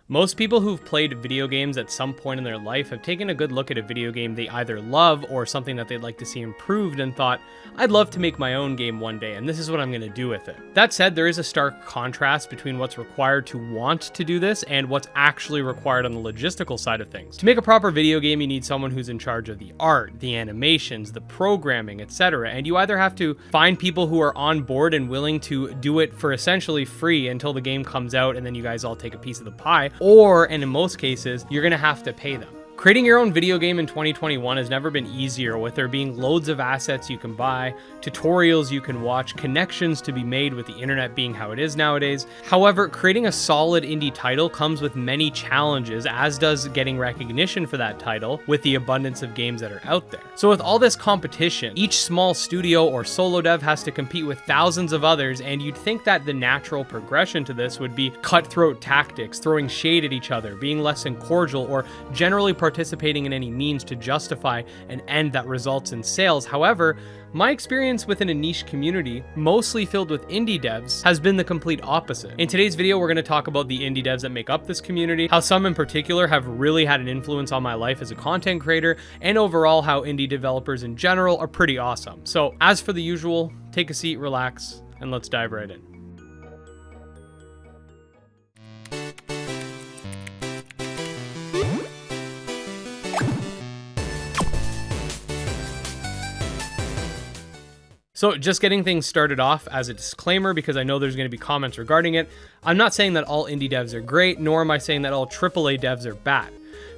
Most people who've played video games at some point in their life have taken a good look at a video game they either love or something that they'd like to see improved and thought, I'd love to make my own game one day, and this is what I'm going to do with it. That said, there is a stark contrast between what's required to want to do this and what's actually required on the logistical side of things. To make a proper video game, you need someone who's in charge of the art, the animations, the programming, etc. And you either have to find people who are on board and willing to do it for essentially free until the game comes out and then you guys all take a piece of the pie, or, and in most cases, you're gonna have to pay them. Creating your own video game in 2021 has never been easier, with there being loads of assets you can buy, tutorials you can watch, connections to be made with the internet being how it is nowadays. However, creating a solid indie title comes with many challenges, as does getting recognition for that title with the abundance of games that are out there. So with all this competition, each small studio or solo dev has to compete with thousands of others, and you'd think that the natural progression to this would be cutthroat tactics, throwing shade at each other, being less than cordial, or generally participating in any means to justify an end that results in sales. However, my experience within a niche community, mostly filled with indie devs, has been the complete opposite. In today's video, we're going to talk about the indie devs that make up this community, how some in particular have really had an influence on my life as a content creator, and overall how indie developers in general are pretty awesome. So as for the usual, take a seat, relax, and let's dive right in. So just getting things started off as a disclaimer, because I know there's going to be comments regarding it, I'm not saying that all indie devs are great, nor am I saying that all AAA devs are bad.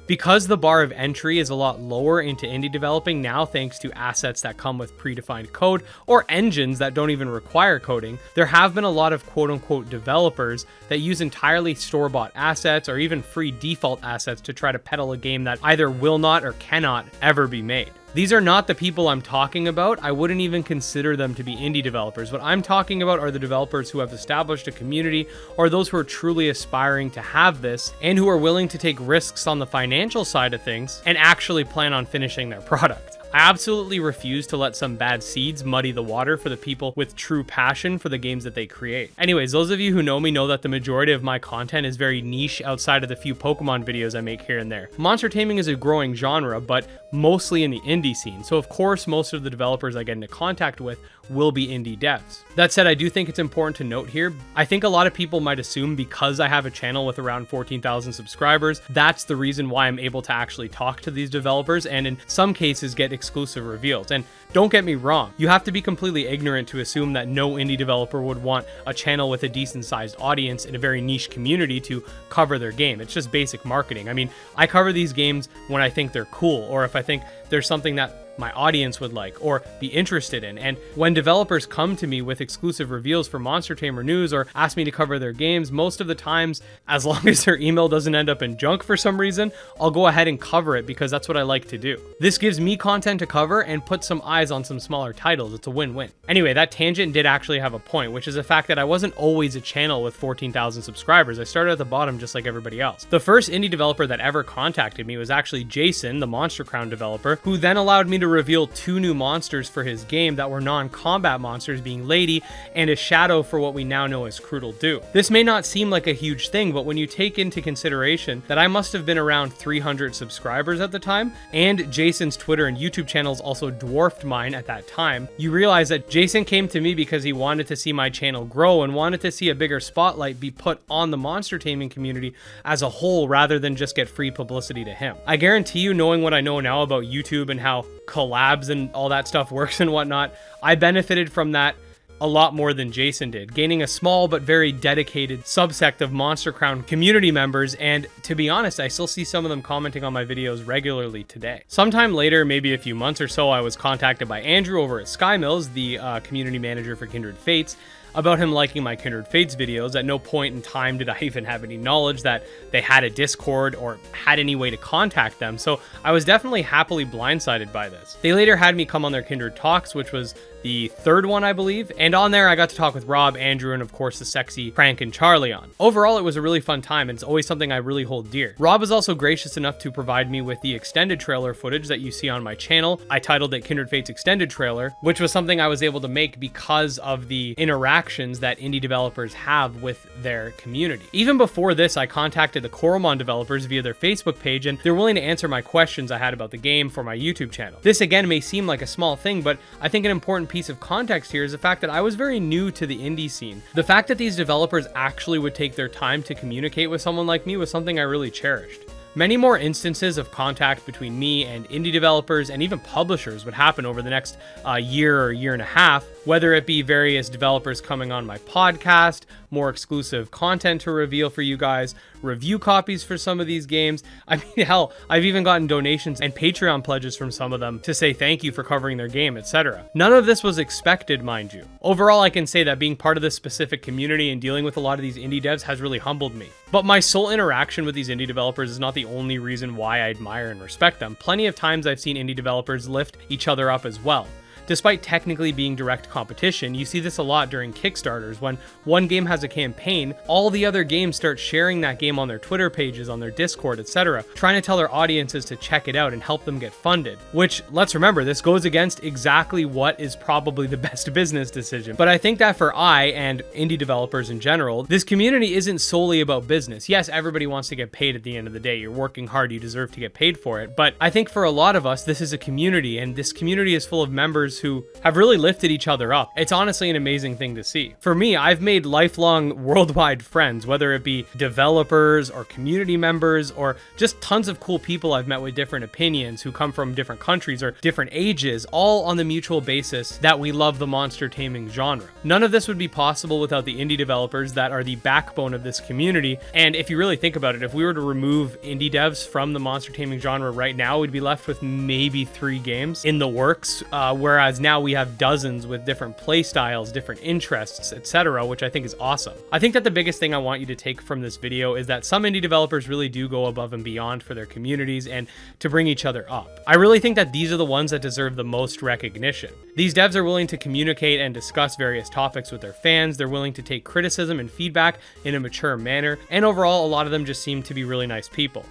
Because the bar of entry is a lot lower into indie developing now, thanks to assets that come with predefined code or engines that don't even require coding, there have been a lot of quote-unquote developers that use entirely store-bought assets or even free default assets to try to peddle a game that either will not or cannot ever be made. These are not the people I'm talking about. I wouldn't even consider them to be indie developers. What I'm talking about are the developers who have established a community, or those who are truly aspiring to have this and who are willing to take risks on the financial side of things and actually plan on finishing their product. I absolutely refuse to let some bad seeds muddy the water for the people with true passion for the games that they create. Anyways, those of you who know me know that the majority of my content is very niche outside of the few Pokemon videos I make here and there. Monster taming is a growing genre, but mostly in the indie scene. So of course, most of the developers I get into contact with will be indie devs. That said, I do think it's important to note here, I think a lot of people might assume because I have a channel with around 14,000 subscribers, that's the reason why I'm able to actually talk to these developers and in some cases get exclusive reveals. And don't get me wrong, you have to be completely ignorant to assume that no indie developer would want a channel with a decent sized audience in a very niche community to cover their game. It's just basic marketing. I mean, I cover these games when I think they're cool, or if I think there's something that my audience would like or be interested in. And when developers come to me with exclusive reveals for Monster Tamer News or ask me to cover their games, most of the times, as long as their email doesn't end up in junk for some reason, I'll go ahead and cover it because that's what I like to do. This gives me content to cover and put some eyes on some smaller titles. It's a win-win. Anyway, that tangent did actually have a point, which is the fact that I wasn't always a channel with 14,000 subscribers. I started at the bottom just like everybody else. The first indie developer that ever contacted me was actually Jason, the Monster Crown developer, who then allowed me to reveal 2 new monsters for his game that were non-combat monsters, being Lady and a shadow for what we now know as Crudel Dew. This may not seem like a huge thing, but when you take into consideration that I must have been around 300 subscribers at the time, and Jason's Twitter and YouTube channels also dwarfed mine at that time, you realize that Jason came to me because he wanted to see my channel grow and wanted to see a bigger spotlight be put on the monster taming community as a whole rather than just get free publicity to him. I guarantee you, knowing what I know now about YouTube and how collabs and all that stuff works and whatnot, I benefited from that a lot more than Jason did, gaining a small but very dedicated subsect of Monster Crown community members, and to be honest, I still see some of them commenting on my videos regularly today. Sometime later, maybe a few months or so, I was contacted by Andrew over at Skymills, the community manager for Kindred Fates, about him liking my Kindred Fates videos. At no point in time did I even have any knowledge that they had a Discord or had any way to contact them, so I was definitely happily blindsided by this. They later had me come on their Kindred Talks, which was the third one, I believe. And on there, I got to talk with Rob, Andrew, and of course the sexy Frank and Charlie on. Overall, it was a really fun time, and it's always something I really hold dear. Rob was also gracious enough to provide me with the extended trailer footage that you see on my channel. I titled it Kindred Fates Extended Trailer, which was something I was able to make because of the interactions that indie developers have with their community. Even before this, I contacted the Coromon developers via their Facebook page, and they're willing to answer my questions I had about the game for my YouTube channel. This again may seem like a small thing, but I think an important piece of context here is the fact that I was very new to the indie scene. The fact that these developers actually would take their time to communicate with someone like me was something I really cherished. Many more instances of contact between me and indie developers and even publishers would happen over the next year or year and a half, whether it be various developers coming on my podcast, more exclusive content to reveal for you guys, review copies for some of these games. I mean, hell, I've even gotten donations and Patreon pledges from some of them to say thank you for covering their game, etc. None of this was expected, mind you. Overall, I can say that being part of this specific community and dealing with a lot of these indie devs has really humbled me. But my sole interaction with these indie developers is not the only reason why I admire and respect them. Plenty of times I've seen indie developers lift each other up as well. Despite technically being direct competition, you see this a lot during Kickstarters. When one game has a campaign, all the other games start sharing that game on their Twitter pages, on their Discord, etc., trying to tell their audiences to check it out and help them get funded. Which, let's remember, this goes against exactly what is probably the best business decision. But I think that for I and indie developers in general, this community isn't solely about business. Yes, everybody wants to get paid at the end of the day. You're working hard, you deserve to get paid for it. But I think for a lot of us, this is a community, and this community is full of members who have really lifted each other up. It's honestly an amazing thing to see. For me, I've made lifelong worldwide friends, whether it be developers or community members or just tons of cool people I've met with different opinions who come from different countries or different ages, all on the mutual basis that we love the monster taming genre. None of this would be possible without the indie developers that are the backbone of this community. And if you really think about it, if we were to remove indie devs from the monster taming genre right now, we'd be left with maybe 3 games in the works, whereas now we have dozens with different play styles, different interests, etc., which I think is awesome. I think that the biggest thing I want you to take from this video is that some indie developers really do go above and beyond for their communities and to bring each other up. I really think that these are the ones that deserve the most recognition. These devs are willing to communicate and discuss various topics with their fans. They're willing to take criticism and feedback in a mature manner, and overall, a lot of them just seem to be really nice people.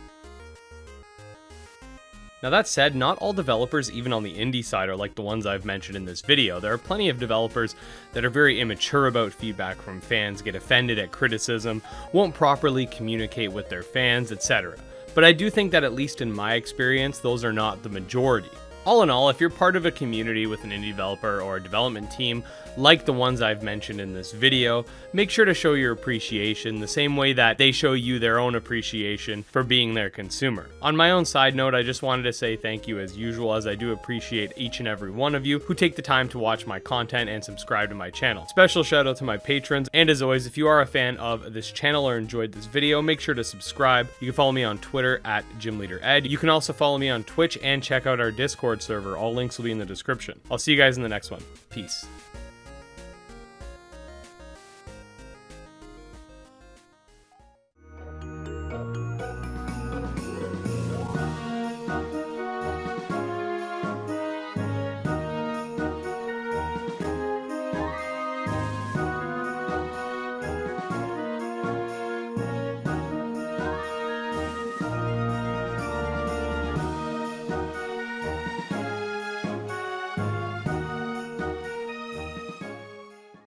Now that said, not all developers, even on the indie side, are like the ones I've mentioned in this video. There are plenty of developers that are very immature about feedback from fans, get offended at criticism, won't properly communicate with their fans, etc. But I do think that, at least in my experience, those are not the majority. All in all, if you're part of a community with an indie developer or a development team like the ones I've mentioned in this video, make sure to show your appreciation the same way that they show you their own appreciation for being their consumer. On my own side note, I just wanted to say thank you as usual, as I do appreciate each and every one of you who take the time to watch my content and subscribe to my channel. Special shout out to my patrons, and as always, if you are a fan of this channel or enjoyed this video, make sure to subscribe. You can follow me on Twitter at GymLeaderEd. You can also follow me on Twitch and check out our Discord server. All links will be in the description. I'll see you guys in the next one. Peace.